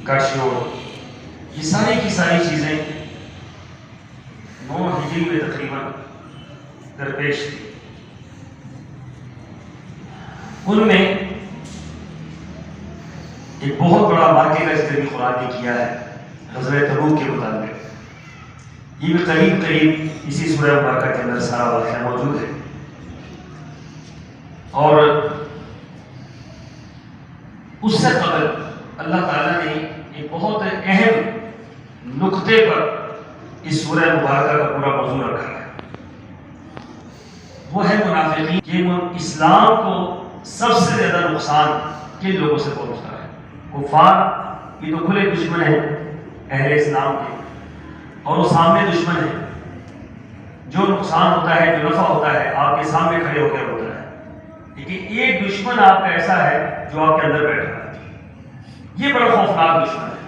کا شور، یہ ساری کی ساری چیزیں 9 ہجری میں تقریباً درپیش تھی۔ ان میں ایک بہت بڑا واقعہ کا ذکر بھی قرآن نے کیا ہے غزوہ تبوک کے متعلق۔ یہ بھی قریب اسی سورہ مبارکہ کے اندر سارا واقعہ موجود ہے، اور اس سے قبل اللہ تعالیٰ نے ایک بہت اہم نقطے پر اس سورہ مبارکہ کا پورا موضوع رکھا ہے، وہ ہے منافقین۔ کہ اسلام کو سب سے زیادہ نقصان کن لوگوں سے پہنچتا ہے؟ کفار، یہ تو کھلے دشمن ہیں اہل اسلام کے، اور وہ سامنے دشمن ہے۔ جو نقصان ہوتا ہے، جو نفع ہوتا ہے، آپ کے سامنے کھڑے ہو کر ہوتا ہے، لیکن ایک دشمن آپ کا ایسا ہے جو آپ کے اندر بیٹھا ہے، یہ بڑا خوفناک دشمن ہے۔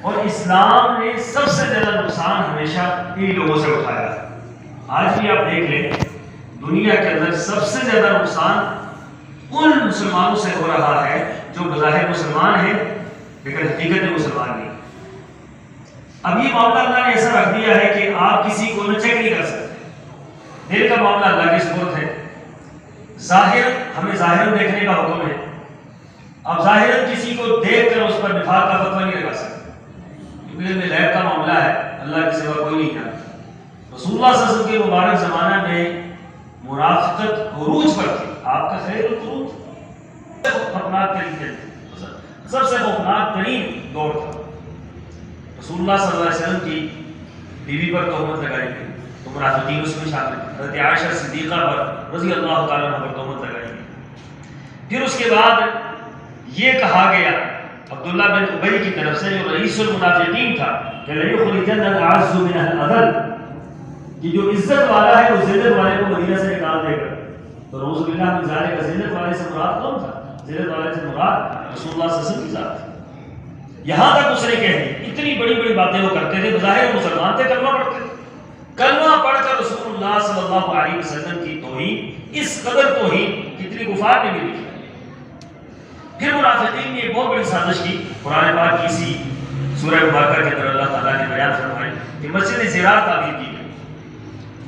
اور اسلام نے سب سے زیادہ نقصان ہمیشہ ان لوگوں سے اٹھایا ہے۔ آج بھی آپ دیکھ لیں، دنیا کے اندر سب سے زیادہ نقصان ان مسلمانوں سے ہو رہا ہے جو بظاہر مسلمان ہیں لیکن حقیقت میں مسلمان نہیں۔ اب یہ معاملہ اللہ نے ایسا رکھ دیا ہے کہ آپ کسی کو نہ چیک نہیں کر سکتے۔ دل کا معاملہ اللہ کی سپرد ہے۔ ظاہر، ہمیں ظاہر دیکھنے کا حکم ہے۔ اب ظاہر کسی کو دیکھ کر اس پر نفاق کا فتویٰ نہیں لگا سکتے، کیونکہ علم غیب کا معاملہ ہے، اللہ کے سوا کوئی نہیں جانتا۔ رسول اللہ صلی اللہ علیہ وسلم کے مبارک زمانہ میں منافقت عروج پر تھی۔ آپ کا خیر القروج سب سے خوفناک ترین دور تھا۔ رسول اللہ صلی اللہ علیہ وسلم کی بیوی پر تہمت لگائی گئی تو منافقین اس میں شامل تھے۔ حضرت عائشہ صدیقہ پر رضی اللہ تعالیٰ عنہ پر تہمت لگائی گئی۔ پھر اس کے بعد یہ کہا گیا عبداللہ بن ابی کی طرف سے، جو رئیس المنافقین تھا، کہ لَيُخْرِجَنَّ الْأَعَزُّ مِنَ الْأَذَلِّ، کہ جو عزت والا ہے وہ ذلت والے کو مدینہ سے نکال دے گا۔ تو نعوذ باللہ من ذالک، ذلت والے سے مراد کون تھا؟ ذلت والے سے مراد رسول اللہ صلی اللہ علیہ وسلم کی ذات ہے۔ یہاں تک اس نے کہہ دی، اتنی بڑی بڑی باتیں وہ کرتے تھے، بظاہر مسلمان تھے، کلمہ پڑھتے تھے، کلمہ پڑھ کر رسول اللہ صلی اللہ علیہ وسلم کی توہین، اس قدر توہین کتنی کفار نے بھی لکھی۔ پھر منافقین نے ایک بہت بڑی سازش کی، قرآن پاک کی اسی سورہ مبارکہ کے اندر اللہ تعالیٰ نے بیان فرمائی کہ مسجد زرار تعمیر کی گئی۔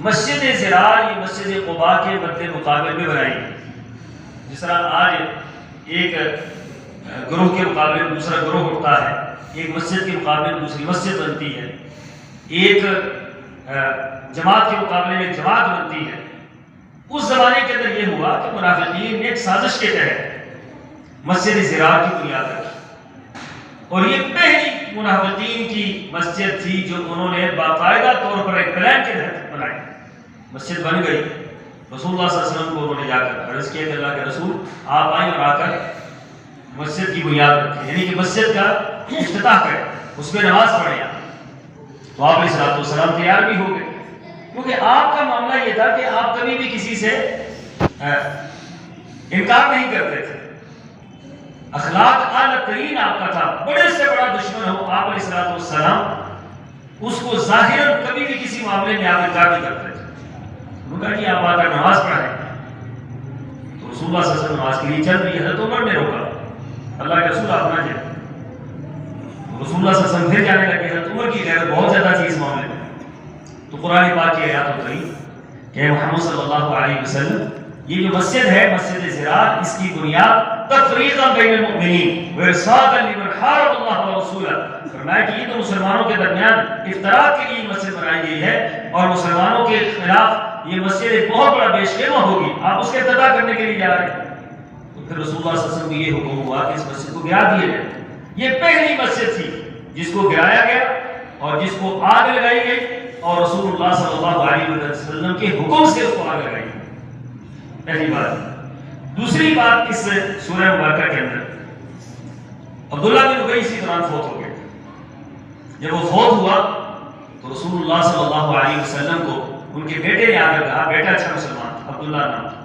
مسجد زرار یہ مسجد قباء کے مد مقابل میں بنائی گئی۔ جس طرح آج ایک گروہ کے مقابلے میں دوسرا گروہ اٹھتا ہے، ایک مسجد کے مقابلے میں دوسری مسجد بنتی ہے، ایک جماعت کے مقابلے میں جماعت بنتی ہے، اس زمانے کے اندر یہ ہوا کہ منافقین نے ایک سازش کے تحت مسجد زرار کی بنیاد رکھی، اور یہ پہلی منافقین کی مسجد تھی جو انہوں نے باقاعدہ طور پر ایک پلان کے تحت بنائی۔ مسجد بن گئی، رسول اللہ صلی اللہ علیہ وسلم کو انہوں نے جا کر عرض کیا کہ اللہ کے رسول آپ آئیں اور آ کر مسجد کی بنیاد رکھیں، یعنی کہ مسجد کا افتتاح کریں، اس میں نماز پڑھیں۔ تو آپ علیہ السلام تیار بھی ہو گئے، کیونکہ آپ کا معاملہ یہ تھا کہ آپ کبھی بھی کسی سے انکار نہیں کرتے تھے، اخلاق اعلیٰ ترین آپ کا تھا۔ بڑے سے بڑا دشمن ہو، آپ علیہ السلام اس کو ظاہراً کبھی بھی کسی معاملے میں آپ انکار نہیں کرتے تھے۔ انہوں نے کہا کہ آپ آ کر نماز پڑھائیں، تو رسول اللہ صلی اللہ علیہ وسلم نماز کے لیے چل رہی ہے، حضرت عمر نے روکا، اللہ کے رسول آپ نہ جائیں۔ رسول اللہ صلی اللہ علیہ وسلم پھر جانے لگے، حضرت عمر کی غیرت بہت زیادہ تھی اس معاملے میں۔ تو قرآن پاک کی آیات اتری کہ محمد صلی اللہ علیہ وسلم یہ جو مسجد ہے، مسجد زرار، اس کی بنیاد تفریقا بین المؤمنین وارصادا لمن حارب اللہ ورسولہ، فرمایا کہ یہ تو مسلمانوں کے درمیان افطراک کے لیے مسجد بنائی گئی ہے، اور مسلمانوں کے خلاف یہ مسجد ایک بہت بڑا بیش خیمہ ہوگی، آپ اس کے افتتاح کرنے کے لیے جا رہے ہیں۔ تو پھر رسول اللہ صلی اللہ علیہ وسلم کو یہ حکم ہوا کہ اس مسجد کو گرا دیا جائے۔ یہ پہلی مسجد تھی جس کو گرایا گیا اور جس کو آگ لگائی گئی، اور رسول اللہ صلی اللہ علیہ وسلم کے حکم سے اس کو آگ لگائی گئی، پہلی بات۔ دوسری بات، اس سورہ مبارکہ کے اندر عبداللہ بن ابی اسی دوران فوت ہو گئے۔ جب وہ فوت ہوا تو رسول اللہ صلی اللہ علیہ وسلم کو ان کے بیٹے نے آ کر کہا، بیٹا اچھا مسلمان تھا، عبداللہ نام تھا،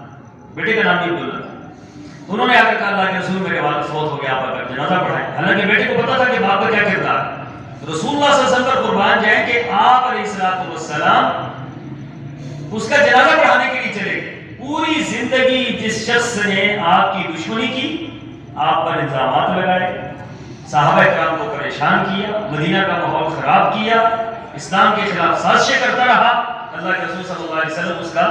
بیٹے کا نام بھی عبداللہ تھا، انہوں نے آ کر کہا اللہ کے رسول میرے والد فوت ہو گیا، آپ آ کر جنازہ پڑھائیں۔ حالانکہ بیٹے کو پتا تھا کہ باپ کا کیا کردار ہے۔ رسول اللہ صلی اللہ علیہ وسلم پر قربان جائیں کہ آپ علیہ السلام اس کا جنازہ پڑھانے کے لیے چلے گئے۔ پوری زندگی جس شخص نے آپ کی دشمنی کی، آپ پر الزامات لگائے، صحابہ کرام پریشان کیا، مدینہ کا ماحول خراب کیا، اسلام کے خلاف سازشیں کرتا رہا، اللہ کے رسول صلی اللہ علیہ وسلم اس کا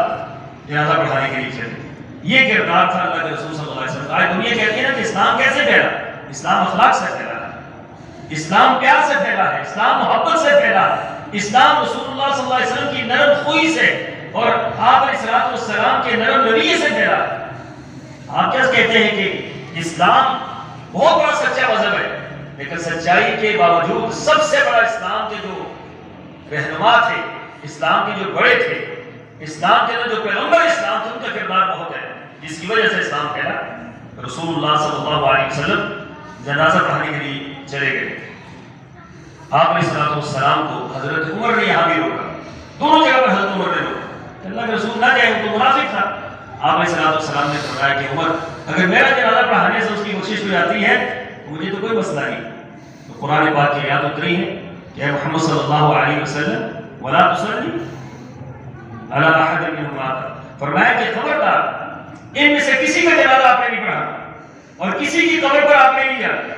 جنازہ پڑھانے کے لیے چلے۔ یہ کردار تھا اللہ کے رسول صلی اللہ علیہ وسلم۔ آج دنیا کہتی ہے نا کہ اسلام کیسے پھیلا؟ اسلام اخلاق سے پھیلا ہے، اسلام پیار سے پھیلا ہے، اسلام محبت سے پھیلا ہے، اسلام رسول اللہ صلی اللہ علیہ وسلم کی نرم خوئی سے اور آپ علیہ السلام کے نرم رویے سے پھیلا ہے۔ آپ کیا کہتے ہیں کہ اسلام بہت بڑا سچا مذہب ہے، لیکن سچائی کے باوجود سب سے بڑا اسلام کے جو رہنما تھے، اسلام کے جو بڑے تھے، اسلام کے جو پیغمبر اسلام تھے، ان کا کردار بہت ہے، جس کی وجہ سے اسلام پھیلا۔ رسول اللہ صلی اللہ علیہ وسلم جنازہ پڑھانے کے لیے چلے گئے، آپ علیہ السلام کو حضرت عمر نے یہاں بھی روکا، دونوں جگہ پر حضرت عمر نے روکا، اللہ کے رسول نہ جائے، وہ تو منافق تھا۔ آپ علیہ السلام نے فرمایا کہ عمر اگر میرا جنازہ پڑھانے سے اس کی بخشش ہو جاتی ہے تو مجھے تو کوئی مسئلہ نہیں۔ تو قرآن پاک کی آیات اتری ہے کہ اے محمد صلی اللہ علیہ وسلم ولا تصلی علی احد منهم مات، فرمایا کہ خبردار ان میں سے کسی کا جنازہ آپ نے نہیں پڑھانا اور کسی کی قبر پر آپ نے نہیں جانا،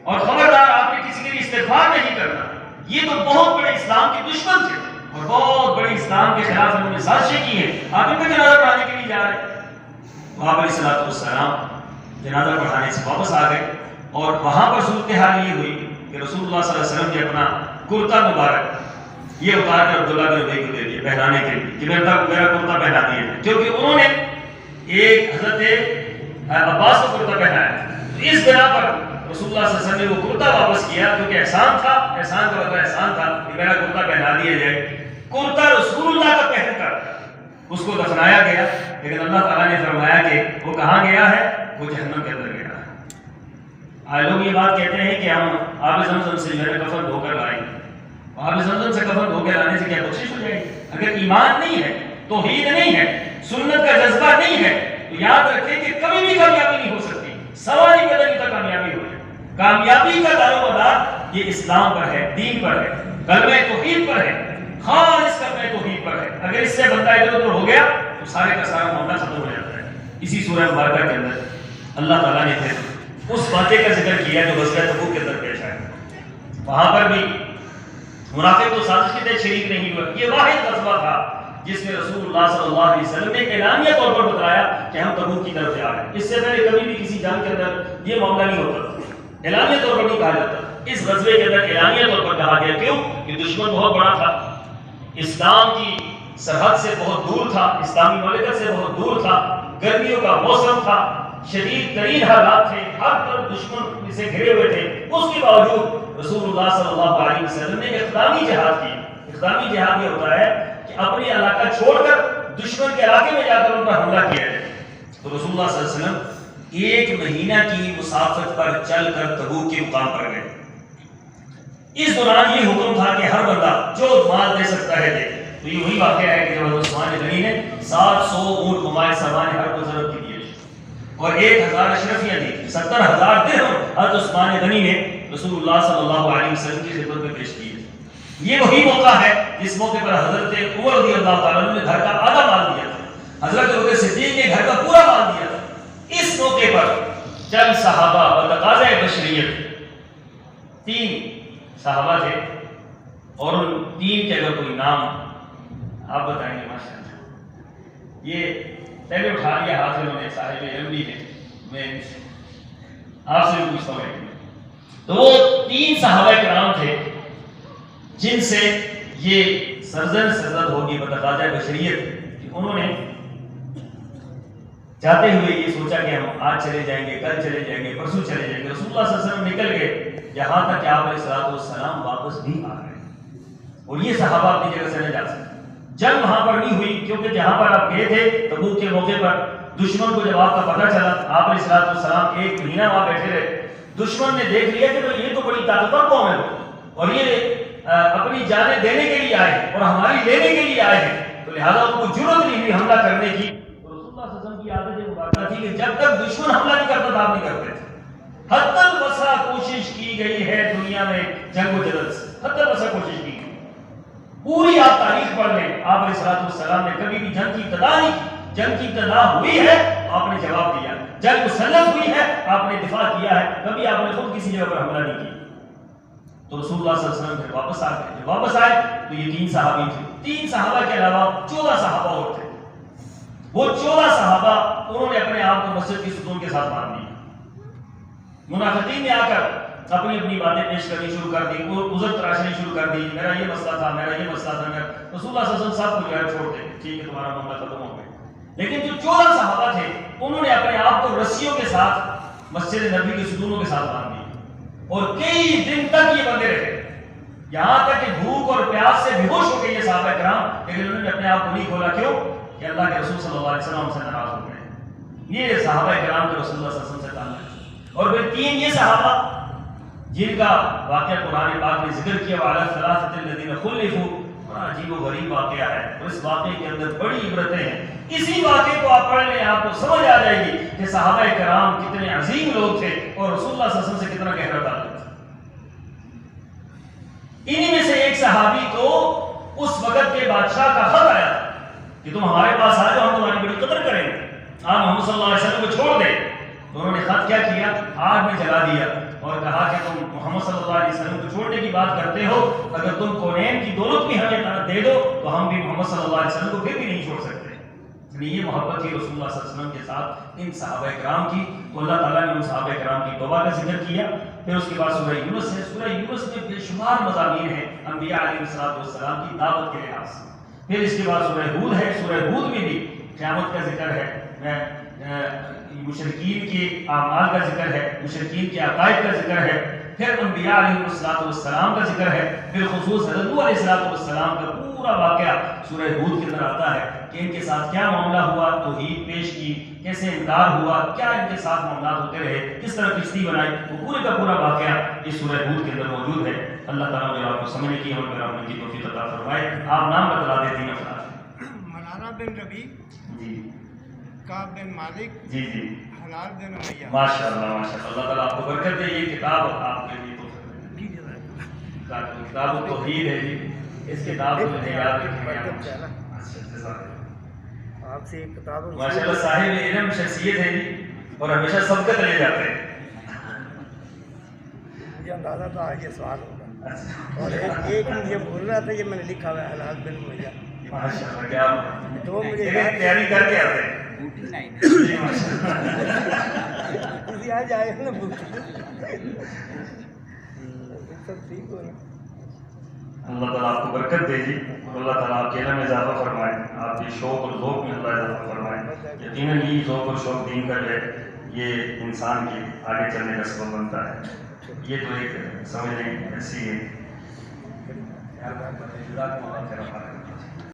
اور خبردار آپ نے کسی کے لیے استغفار نہیں کرنا۔ یہ تو بہت بڑے اسلام کے دشمن تھے اور بہت بڑی اسلام کے خلاف انہوں نے سازشیں کی ہیں، آپ ان کا جنازہ پڑھانے کے لیے جا رہے ہیں۔ وہاں پر السلام جنازہ پڑھانے سے واپس آ گئے اور وہاں پر صورتحال یہ ہوئی کہ رسول اللہ صلی اللہ علیہ وسلم نے اپنا کرتا مبارک یہ اتار کر عبداللہ بن ابی کو دے دیا پہنانے کے لیے کہ میرا کرتا پہنا دیا، کیونکہ انہوں نے ایک حضرت عباس کو کرتا پہنایا۔ تو اس بنا پر رسول اللہ صلی اللہ علیہ وسلم نے وہ کرتا واپس کیا، کیونکہ احسان تھا، احسان کا بدلہ احسان تھا کہ میرا کرتا پہنا دیا جائے۔ کرتا رسول اللہ کا پہن کر اس کو دفنایا گیا، لیکن اللہ تعالیٰ نے فرمایا کہ وہ کہاں گیا ہے؟ وہ جہنم کے اندر گیا ہے۔ آج لوگ یہ بات کہتے ہیں کہ ہم آب زمزم سے جو ہے کفن دھو کر لائیں گے، آب زمزم سے کفن دھو کر لانے سے کیا بخشش ہو جائے گی؟ اگر ایمان نہیں ہے، توحید نہیں ہے، سنت کا جذبہ نہیں ہے، تو یاد رکھیں کہ کبھی بھی کامیابی نہیں ہو سکتی، سوال ہی پیدا نہیں ہوتا کامیابی ہو جائے۔ کامیابی کا دار و مدار یہ اسلام پر ہے، دین پر ہے، کلمہ توحید پر ہے، خالص کلمہ توحید پر ہے۔ اگر اس سے بندہ ادھر ادھر ہو گیا تو سارے کا سارا معاملہ ختم ہو جاتا ہے۔ اسی سورہ مبارکہ کے اندر اللہ تعالیٰ نے پھر اس باتیں کا ذکر کیا جو غزوہ تبوک کے اندر پیش آئے، وہاں پر بھی منافق تو سازش کے تحت شریک نہیں ہوا۔ یہ واحد غزوہ تھا جس میں رسول اللہ صلی اللہ علیہ وسلم نے اعلانیہ طور پر بتایا کہ ہم تبوک کی طرف جا رہے ہیں۔ اس سے پہلے کبھی بھی کسی جنگ کے اندر یہ معاملہ نہیں ہوتا، اعلانیہ طور پر نہیں کہا جاتا۔ اس غزوے کے اندر اعلانیہ طور پر کہا گیا، کیوں کہ دشمن بہت بڑا تھا، اسلام کی سرحد سے بہت دور تھا، اسلامی مملکت سے بہت دور تھا، گرمیوں کا موسم تھا، شدید ترین حالات تھے، ہر طرف دشمن سے گھرے ہوئے تھے۔ اس کے باوجود رسول اللہ صلی اللہ علیہ وسلم نے اقدامی جہاد کی۔ اقدامی جہاد یہ ہوتا ہے کہ اپنے علاقہ چھوڑ کر دشمن کے علاقے میں جا کر ان پر حملہ کیا جائے۔ تو رسول اللہ صلی اللہ علیہ وسلم 1 مہینہ کی مسافت پر چل کر تبوک کے مقام پر گئے۔ اس دوران یہ حکم تھا کہ ہر بندہ جو مال دے سکتا ہے دے۔ تو یہ وہی واقعہ ہے کہ جب عثمان غنی نے 700 اونٹ ممائل سامان ہر کو ضرورت کی دیے اور 1000 اشرفیاں دی، 70,000 درہم حضرت عثمان غنی نے رسول اللہ صلی اللہ علیہ وسلم کی خدمت میں پیش کیے۔ یہ وہی موقع ہے جس موقع پر حضرت عمر رضی اللہ تعالیٰ عنہ نے گھر کا آدھا مال دیا تھا، حضرت ابوبکر صدیق نے گھر کا پورا مال دیا تھا۔ اس موقع پر چند صحابہ بتقاضۂ بشریت 3 صحابہ تھے، اور ان 3 کے اگر کوئی نام آپ بتائیں گے ماشاءاللہ۔ یہ پہلے اٹھا لیا ہاتھ انہوں نے، صاحب علم نے، میں آپ سے بھی پوچھتا ہوں۔ تو وہ 3 صحابہ کرام تھے جن سے یہ سرزد ہوگی بتقاضۂ بشریت کہ انہوں نے جاتے ہوئے یہ سوچا کہ ہم آج چلے جائیں گے، کل چلے جائیں گے، پرسوں چلے جائیں گے۔ رسول اللہ صلی اللہ علیہ وسلم نکل گئے یہاں تک کہ آپ علیہ السلام واپس بھی آ گئے، اور یہ صحابہ اپنی جگہ سے نہ جا سکتے۔ جنگ وہاں پر نہیں ہوئی، کیونکہ جہاں پر آپ گئے تھے تبوک کے موقع پر دشمن کو جب آپ کا پتہ چلا، آپ علیہ السلام 1 مہینہ وہاں بیٹھے رہے۔ دشمن نے دیکھ لیا کہ یہ تو بڑی طاقتور قوم ہے اور یہ اپنی جانیں دینے کے لیے آئے ہیں اور ہماری لینے کے لیے آئے ہیں، تو لہٰذا ان کو جرأت نہیں ہوئی حملہ کرنے کی۔ رسول اللہ صلی اللہ علیہ وسلم کی عادت یہ مبارکہ تھی کہ جب تک دشمن حملہ نہیں کرتا تھا آپ نہیں کرتے تھے۔ حتی الوسع کوشش کی گئی ہے دنیا میں جنگ و جدل سے، حتی الوسع کوشش کی گئی۔ پوری آپ تاریخ پڑھ لیں، آپ علیہ السلام نے کبھی بھی جنگ کی ابتدا نہیں کی۔ جنگ کی ابتدا ہوئی ہے آپ نے جواب دیا، جنگ مسلط ہوئی ہے آپ نے دفاع کیا ہے، کبھی آپ نے خود کسی جگہ پر حملہ نہیں کیا۔ تو رسول اللہ صلی اللہ علیہ وسلم پھر واپس آ گئے. جب واپس آئے تو یہ 3 صحابی تھے. 3 صحابہ کے علاوہ 14 صحابہ اور تھے. وہ 14 صحابہ انہوں نے اپنے آپ کو مسجد کی ستون کے ساتھ باندھ دیا. منافقین نے آ کر اپنی اپنی باتیں پیش کرنی شروع کر دی, وہ عذر تراشنی شروع کر دی, میرا یہ مسئلہ تھا, میرا یہ مسئلہ تھا. رسول اللہ صلی اللہ علیہ وسلم سب کو جو ہے چھوڑ دے, ٹھیک ہے تمہارا معاملہ ختم ہو گیا. لیکن جو 14 صحابہ تھے انہوں نے اپنے آپ کو رسیوں کے ساتھ مسجد نبی کی ستونوں کے ساتھ باندھ دیا اور کئی دن تک یہ بندے رہے, یہاں تک کہ بھوک اور پیاس سے بے ہوش ہو گئے یہ صحابہ کرام. لیکن انہوں نے اپنے آپ کو نہیں کھولا. کیوں؟ کہ اللہ کے رسول صلی اللہ علیہ وسلم سے ناراض ہو گئے. یہ صحابہ کرام کے رسول اللہ صلی اللہ علیہ وسلم سے تعلق. اور پھر 3 یہ صحابہ جن کا واقعہ قرآن پاک نے ذکر کیا, وعلی الثلاثۃ الذین خلفوا, بڑا عجیب و غریب واقعہ ہے اور اس واقعے کے اندر بڑی عبرتیں ہیں. اسی واقعے کو آپ پڑھ لیں, آپ کو سمجھ آ جائے گی کہ صحابہ کرام کتنے عظیم لوگ تھے اور رسول اللہ صلی اللہ علیہ وسلم سے کتنا گہرا تعلق تھا. انہی میں سے ایک صحابی کو اس وقت کے بادشاہ کا خط آیا کہ تم ہمارے پاس آ جاؤ, ہم تمہاری بڑی قدر کریں گے, آپ محمد صلی اللہ علیہ وسلم کو چھوڑ دیں. تو انہوں نے خط کیا کیا, آگ میں جلا دیا اور کہا کہ تم محمد صلی اللہ علیہ وسلم کو چھوڑنے کی بات کرتے ہو, اگر تم کونین کی دولت بھی ہمیں دے دو تو ہم بھی محمد صلی اللہ علیہ وسلم کو پھر بھی نہیں چھوڑ سکتے. یہ محبت تھی رسول اللہ صلی اللہ علیہ وسلم کے ساتھ ان صحابہ کرام کی. تو اللہ تعالیٰ نے ان صحابہ کرام کی توبہ کا ذکر کیا. پھر اس کے بعد سورہ یونس ہے. سورہ یونس میں بے شمار مضامین ہیں انبیاء علیہ السلام کی دعوت کے لحاظ سے. پھر اس کے بعد سورہ ہود ہے. سورہ ہود میں بھی قیامت کا ذکر ہے, مشرکین کے اعمال کا ذکر ہے, مشرکین کے عقائد کا ذکر ہے. پھر انبیاء علیہ السلام کا ذکر ہے. بالخصوص حضرت نوح علیہ السلام کا پورا واقعہ سورہ ہود کے اندر آتا ہے کہ ان کے ساتھ کیا معاملہ ہوا, توحید پیش کی, کیسے انکار ہوا, کیا ان کے ساتھ معاملات ہوتے رہے, کس طرح کشتی بنائی. وہ پورے کا پورا واقعہ اس سورہ ہود کے اندر موجود ہے. اللہ تعالیٰ جو آپ کو سمجھنے کی اور کرنے کی توفیق عطا فرمائے. آپ نام بتلا دیتے ہیں افراد. منارہ بن ربیع, جی, کعب بن مالک, جی جی, حلال بن امیہ. ماشاء اللہ ماشاء اللہ. اللہ تعالیٰ آپ کو برکت دے. یہ کتاب آپ کے لیے کتاب التوحید ہے جی. اس کتاب کو یاد رکھیں. آپ سے ایک کتاب ماشاء اللہ صاحب علم شخصیت ہے جی اور ہمیشہ سبقت لے جاتے ہیں. مجھے اندازہ تھا آج یہ سوال ہوگا اور ایک مجھے بھول رہا تھا, یہ میں نے لکھا ہوا ہے حلال بن امیہ. ماشاء اللہ کیا تو مجھے تیاری کر کے آتے ہیں. جی ماشاء اللہ. کسی آج آئے نا سب ٹھیک ہو نا. اللہ تعالیٰ آپ کو برکت دے جی اور اللہ تعالیٰ آپ کے علم میں اضافہ فرمائے, آپ کے شوق اور ذوق میں اللہ اضافہ فرمائے. یقیناً یہ ذوق اور شوق دین کا جو ہے یہ انسان کے آگے چلنے کا سبب بنتا ہے. یہ تو ایک سمجھ لیں ایسی ہے.